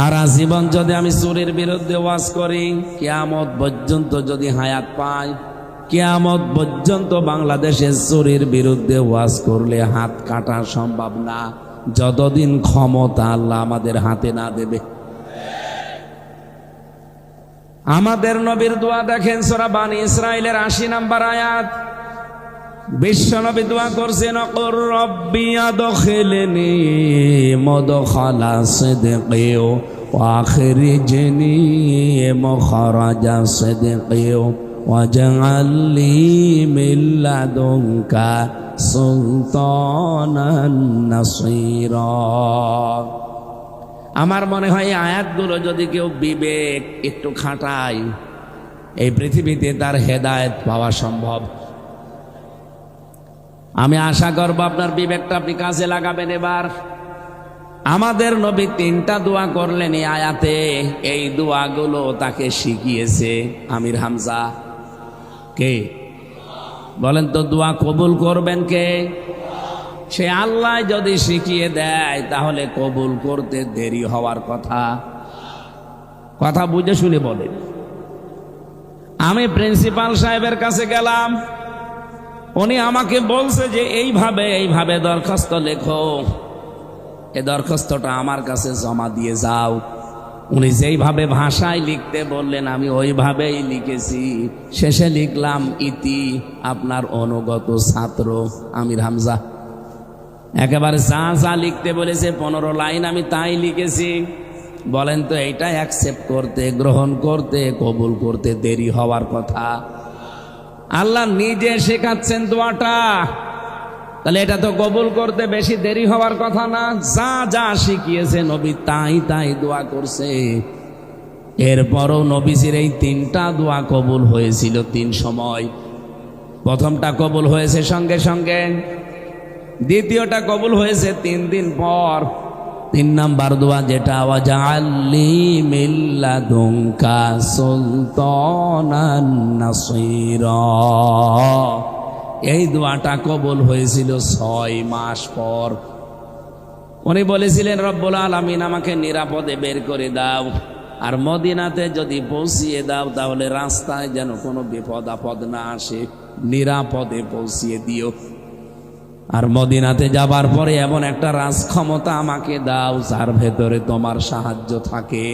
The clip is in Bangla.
সারা জীবন যদি আমি চুরির বিরুদ্ধে ওয়াজ করি, কিয়ামত পর্যন্ত যদি হায়াত পাই, কিয়ামত পর্যন্ত বাংলাদেশে চুরির বিরুদ্ধে ওয়াজ করলে হাত কাটা সম্ভব না, যতদিন ক্ষমতা আল্লাহ আমাদের হাতে না দেবে। আমাদের নবীর দোয়া দেখেন, সূরা বানী ইসরাঈলের ৮০ নম্বর আয়াত। বিশ্ব নবী দোয়া করছেন, অকুর রব্বি আদখিলনি মুদখালা সিদকি ওয়া আখরিজনি মুখরাজা সিদকি ওয়াজআল লি মিন লাদুনকা সুলতানান নাসীরা। আমার মনে হয় এই আয়াতগুলো যদি কেউ বিবেক একটু খাটায়, এই পৃথিবীতে তার হেদায়েত পাওয়া সম্ভব। আমি আশা করব আপনার বিবেকটা আপনি কাজে লাগাবেন। এবার আমাদের নবী ৩টা দোয়া করলেন এই আয়াতে। এই দোয়াগুলো তাকে শিখিয়েছে আমির হামজা। কে বলেন তো, দোয়া কবুল করবেন কে? সে আল্লাহ যদি শিখিয়ে দেয় তাহলে কবুল করতে দেরি হওয়ার কথা বুঝে শুনে বলেন। আমি প্রিন্সিপাল সাহেবের কাছে গেলাম, উনি আমাকে বলছে যে এইভাবে দরখাস্ত লেখো, এই দরখাস্তটা আমার কাছে জমা দিয়ে যাও। উনি যেইভাবে ভাষায় লিখতে বললেন আমি ওইভাবেই লিখেছি। শেষে লিখলাম, ইতি আপনার অনুগত ছাত্র আমির হামজা। একেবারে যা লিখতে বলেছে 15 লাইন আমি তাই লিখেছি। বলেন তো, এইটা অ্যাকসেপ্ট করতে, গ্রহণ করতে, কবুল করতে দেরি হওয়ার কথা? আল্লাহ নিজে শেখাচ্ছেন দোয়াটা, তাহলে এটা তো কবুল করতে বেশি দেরি হওয়ার কথা না। যা শিখিয়েছে নবী তাই দোয়া করছে। এরপরও নবীজির এই 3টা দোয়া কবুল হয়েছিল 3 সময়। প্রথমটা কবুল হয়েছে সঙ্গে সঙ্গে, দ্বিতীয়টা কবুল হয়েছে 3 দিন পর। 3 নাম্বার দোয়া যেটা, ওয়াজআল লি মিন লাদুনকা সুলতানান নাসীরা, এই দোয়াটা কবুল হয়েছিল 6 মাস পর। উনি বলেছিলেন, রব্বুল আলামিন আমাকে নিরাপদে বের করে দাও, আর মদিনাতে যদি পৌঁছিয়ে দাও তাহলে রাস্তায় যেন কোনো বিপদ আপদ না আসে, নিরাপদে পৌঁছিয়ে দিও। আর মদিনাতে যাবার পরে এমন একটা রাজক্ষমতা আমাকে দাও যার ভেতরে তোমার সাহায্য থাকে।